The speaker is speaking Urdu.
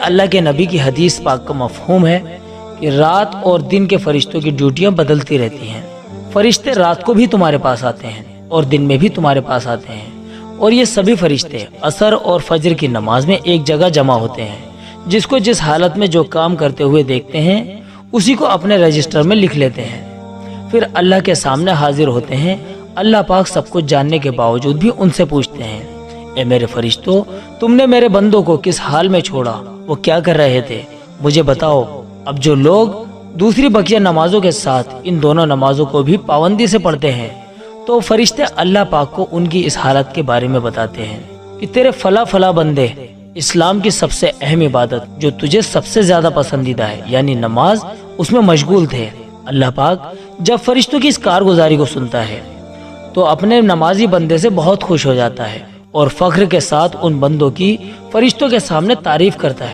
اللہ کے نبی کی حدیث پاک کا مفہوم ہے کہ رات اور دن کے فرشتوں کی ڈیوٹیاں بدلتی رہتی ہیں۔ فرشتے رات کو بھی تمہارے پاس آتے ہیں اور دن میں بھی تمہارے پاس آتے ہیں، اور یہ سبھی فرشتے عصر اور فجر کی نماز میں ایک جگہ جمع ہوتے ہیں۔ جس کو جس حالت میں جو کام کرتے ہوئے دیکھتے ہیں اسی کو اپنے رجسٹر میں لکھ لیتے ہیں، پھر اللہ کے سامنے حاضر ہوتے ہیں۔ اللہ پاک سب کچھ جاننے کے باوجود بھی ان سے پوچھتے ہیں، اے میرے فرشتوں، تم نے میرے بندوں کو کس حال میں چھوڑا؟ وہ کیا کر رہے تھے؟ مجھے بتاؤ۔ اب جو لوگ دوسری بقیہ نمازوں کے ساتھ ان دونوں نمازوں کو بھی پابندی سے پڑھتے ہیں تو فرشتے اللہ پاک کو ان کی اس حالت کے بارے میں بتاتے ہیں کہ تیرے فلاں بندے اسلام کی سب سے اہم عبادت جو تجھے سب سے زیادہ پسندیدہ ہے یعنی نماز، اس میں مشغول تھے۔ اللہ پاک جب فرشتوں کی اس کارگزاری کو سنتا ہے تو اپنے نمازی بندے سے بہت خوش ہو جاتا ہے اور فخر کے ساتھ ان بندوں کی فرشتوں کے سامنے تعریف کرتا ہے۔